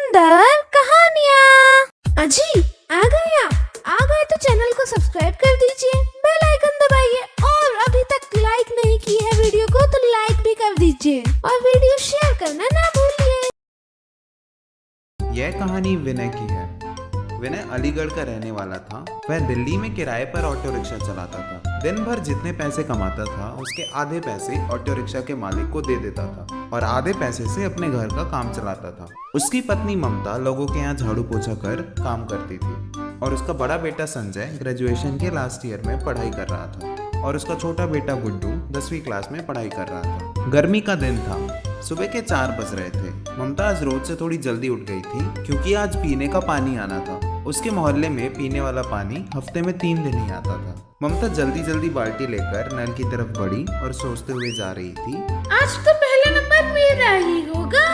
सुंदर कहानियाँ। अजी आ गए आप? आ गए तो चैनल को सब्सक्राइब कर दीजिए, बेल आइकन दबाइए और अभी तक लाइक नहीं की है वीडियो को तो लाइक भी कर दीजिए और वीडियो शेयर करना ना भूलिए। यह कहानी विनय की है। विनय अलीगढ़ का रहने वाला था। वह दिल्ली में किराए पर ऑटो रिक्शा चलाता था। दिन भर जितने पैसे कमाता था उसके आधे पैसे ऑटो रिक्शा के मालिक को दे देता था और आधे पैसे से अपने घर का काम चलाता था। उसकी पत्नी ममता लोगों के यहाँ झाड़ू पोछा कर काम करती थी और उसका बड़ा बेटा संजय ग्रेजुएशन के लास्ट ईयर में पढ़ाई कर रहा था और उसका छोटा बेटा गुड्डू 10वीं क्लास में पढ़ाई कर रहा था। गर्मी का दिन था। सुबह के 4 बज रहे थे। ममता आज रोज से थोड़ी जल्दी उठ गई थी क्योंकि आज पीने का पानी आना था। उसके मोहल्ले में पीने वाला पानी हफ्ते में 3 दिन ही आता था। ममता जल्दी जल्दी बाल्टी लेकर नल की तरफ बढ़ी और सोचते हुए जा रही थी, आज तो पहला नंबर मेरा ही होगा।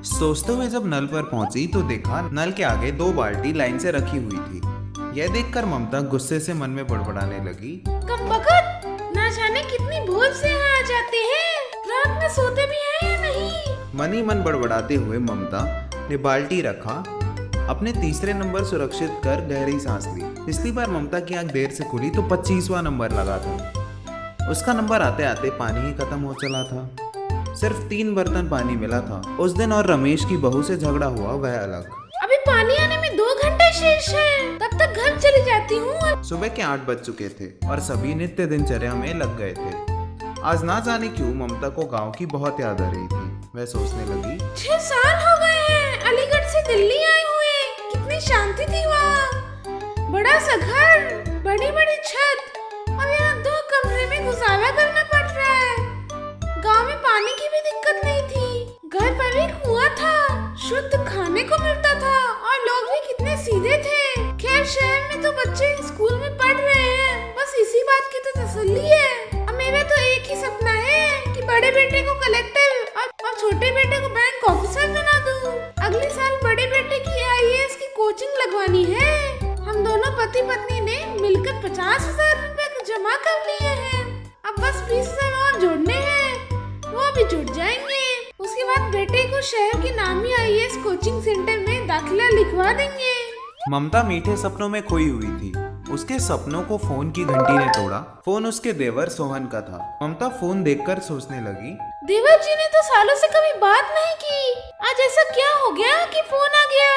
सोचते हुए जब नल पर पहुंची तो देखा नल के आगे 2 बाल्टी लाइन से रखी हुई थी। यह देखकर ममता गुस्से से मन में बड़बड़ाने लगी, कमबख्त, ना जाने कितनी भूल से यहाँ आ जाते हैं, रात में सोते भी हैं या नहीं। मन ही मन बड़बड़ाते हुए ममता ने बाल्टी रखा, अपने तीसरे नंबर सुरक्षित कर गहरी सांस ली। पिछली बार ममता की आंख देर से खुली तो 25वां नंबर लगा था। उसका नंबर आते आते पानी ही खत्म हो चला था। सिर्फ 3 बर्तन पानी मिला था। उस दिन और रमेश की बहू से झगड़ा हुआ वह अलग। अभी पानी आने में 2 घंटे शेष है, तब तक घर चली जाती हूँ। सुबह के 8 बज चुके थे और सभी नित्य दिनचर्या में लग गए थे। आज ना जाने क्यों ममता को गांव की बहुत याद आ रही थी। वह सोचने लगी, 6 साल हो गए हैं अलीगढ़ से दिल्ली आए हुए, कितनी शांति थी वहाँ। बड़ा सा घर, बड़ी बड़ी छत और यहाँ 2 कमरे में गुजारा करना पड़ रहा है। गांव में पानी की भी दिक्कत नहीं थी, घर पर एक कुआं था, शुद्ध खाने को मिलता था और लोग भी कितने सीधे थे। खैर शहर में तो बच्चे स्कूल में पढ़ रहे हैं, बस इसी बात की तो तसल्ली है। अब मेरा तो एक ही सपना है कि बड़े बेटे को कलेक्टर और छोटे बेटे को बैंक ऑफिसर बना दूं। अगले साल बड़े बेटे की आईएएस की कोचिंग लगवानी है। हम दोनों पति पत्नी ने मिलकर 50,000 रुपए जमा कर लिए हैं। अब बस 20,000 और जोड़ने हैं, वो भी जुड़ जाएंगे। उसके बाद बेटे को शहर के नामी आईएएस कोचिंग सेंटर में दाखिला लिखवा देंगे। ममता मीठे सपनों में खोई हुई थी। उसके सपनों को फोन की घंटी ने तोड़ा। फोन उसके देवर सोहन का था। ममता फोन देखकर सोचने लगी, देवर जी ने तो सालों से कभी बात नहीं की, आज ऐसा क्या हो गया कि फोन आ गया।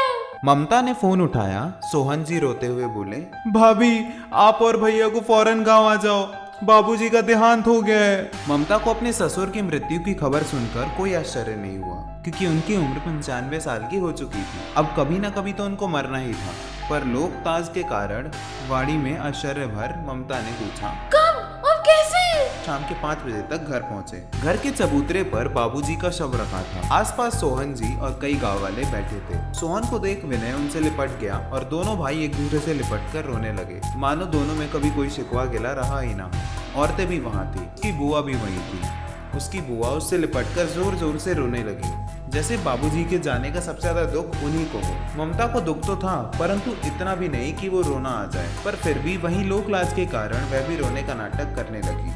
ममता ने फोन उठाया। सोहन जी रोते हुए बोले, भाभी आप और भैया को फौरन गांव आ जाओ, बाबूजी का देहांत हो गया है। ममता को अपने ससुर की मृत्यु की खबर सुनकर कोई आश्चर्य नहीं हुआ क्योंकि उनकी उम्र 95 साल की हो चुकी थी। अब कभी न कभी तो उनको मरना ही था। पर लोग ताज के कारण वाड़ी में आश्चर्य भर ममता ने पूछा, कब और कैसे? शाम के 5 बजे तक घर पहुंचे। घर के चबूतरे पर बाबूजी का शव रखा था। आसपास सोहन जी और कई गांव वाले बैठे थे। सोहन को देख विनय उनसे लिपट गया और दोनों भाई एक दूसरे से लिपट कर रोने लगे, मानो दोनों में कभी कोई शिकवा गिला रहा ही ना। औरतें भी वहां थी, उसकी बुआ भी वहीं थी। उसकी बुआ उससे लिपटकर जोर जोर से रोने लगी, जैसे बाबूजी के जाने का सबसे ज्यादा दुख उन्हीं को हो। ममता को दुख तो था परंतु इतना भी नहीं कि वो रोना आ जाए, पर फिर भी वहीं लोक लाज के कारण वह भी रोने का नाटक करने लगी।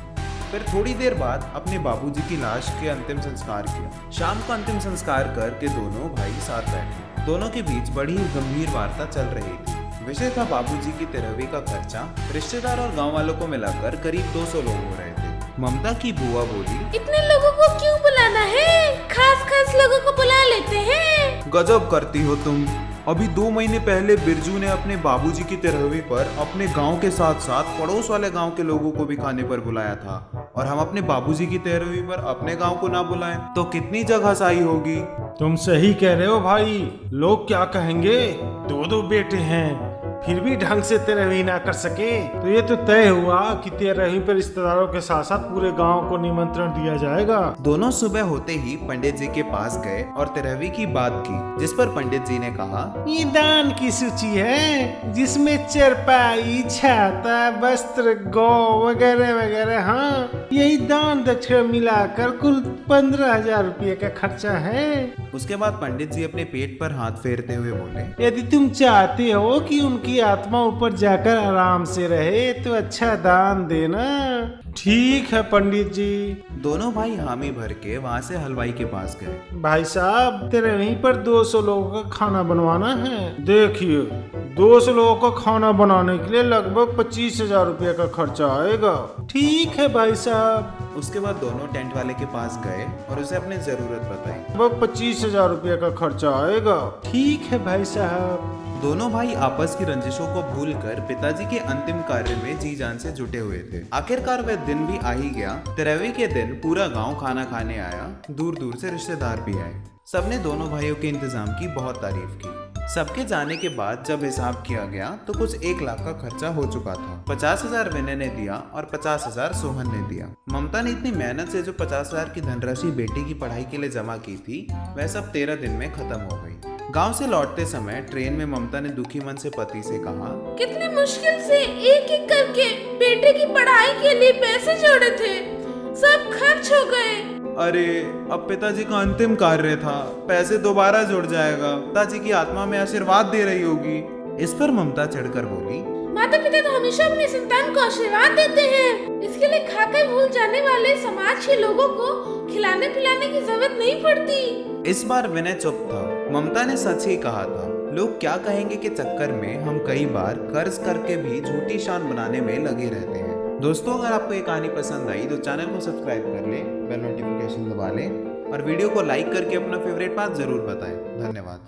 फिर थोड़ी देर बाद अपने बाबूजी की लाश के अंतिम संस्कार किया। शाम को अंतिम संस्कार करके दोनों भाई साथ बैठे। दोनों के बीच बड़ी गंभीर वार्ता चल रही थी। विषय था बाबूजी की 13वीं का खर्चा। रिश्तेदार और गांव वालों को मिलाकर करीब 200 लोग हो रहे थे। ममता की बुआ बोली, इतने लोगों को क्यों बुलाना है? खास खास लोगों को बुला लेते हैं। गजब करती हो तुम। अभी 2 महीने पहले बिरजू ने अपने बाबूजी की 13वीं पर अपने गांव के साथ साथ पड़ोस वाले गांव के लोगों को भी खाने पर बुलाया था और हम अपने बाबूजी की 13वीं पर अपने गांव को ना बुलाएं तो कितनी जगह साई होगी। तुम सही कह रहे हो भाई, लोग क्या कहेंगे? 2 बेटे हैं फिर भी ढंग से 13वीं ना कर सके तो ये तो तय हुआ कि 13वीं पर रिश्तेदारों के साथ साथ पूरे गांव को निमंत्रण दिया जाएगा। दोनों सुबह होते ही पंडित जी के पास गए और 13वीं की बात की, जिस पर पंडित जी ने कहा, ये दान की सूची है जिसमें चरपाई, छाता, वस्त्र, गौ वगैरह वगैरह। हाँ, यही दान दक्षिणा मिलाकर कुल 15,000 रुपये का खर्चा है। उसके बाद पंडित जी अपने पेट पर हाथ फेरते हुए बोले, यदि तुम चाहते हो कि उनकी आत्मा ऊपर जाकर आराम से रहे तो अच्छा दान देना। ठीक है पंडित जी। दोनों भाई हामी भर के वहाँ से हलवाई के पास गए। भाई साहब तेरे वहीं पर 200 लोगों का खाना बनवाना है। देखिए 200 लोगों का खाना बनाने के लिए लगभग 25,000 रुपये का खर्चा आएगा। ठीक है भाई साहब। उसके बाद दोनों टेंट वाले के पास गए और उसे अपनी जरूरत बताई। लगभग 25,000 रुपये का खर्चा आएगा। ठीक है भाई साहब। दोनों भाई आपस की रंजिशों को भूलकर पिताजी के अंतिम कार्य में जी जान से जुटे हुए थे। आखिरकार वह दिन भी आ ही गया। 13वीं के दिन पूरा गांव खाना खाने आया। दूर दूर से रिश्तेदार भी आए। सबने दोनों भाइयों के इंतजाम की बहुत तारीफ की। सबके जाने के बाद जब हिसाब किया गया तो कुछ 1 लाख का खर्चा हो चुका था। 50,000 विनय ने दिया और 50,000 सोहन ने दिया। ममता ने इतनी मेहनत से जो 50,000 की धनराशि बेटी की पढ़ाई के लिए जमा की थी वह सब 13 दिन में खत्म हो गई। गांव से लौटते समय ट्रेन में ममता ने दुखी मन से पति से कहा, कितनी मुश्किल से एक एक करके बेटे की पढ़ाई के लिए पैसे जोड़े थे, सब खर्च हो गए। अरे अब पिताजी का अंतिम कार्य था, पैसे दोबारा जुड़ जाएगा। पिताजी की आत्मा में आशीर्वाद दे रही होगी। इस पर ममता चढ़कर बोली, माता पिता तो हमेशा अपनी संतान को आशीर्वाद देते हैं, इसके लिए खाकर भूल जाने वाले समाज के लोगों को खिलाने पिलाने की जरूरत नहीं पड़ती। इस बार विनय चुप था। ममता ने सच ही कहा था। लोग क्या कहेंगे के चक्कर में हम कई बार कर्ज करके भी झूठी शान बनाने में लगे रहते हैं। दोस्तों अगर आपको ये कहानी पसंद आई तो चैनल को सब्सक्राइब कर लें, बेल नोटिफिकेशन दबा लें और वीडियो को लाइक करके अपना फेवरेट पार्ट जरूर बताएं। धन्यवाद।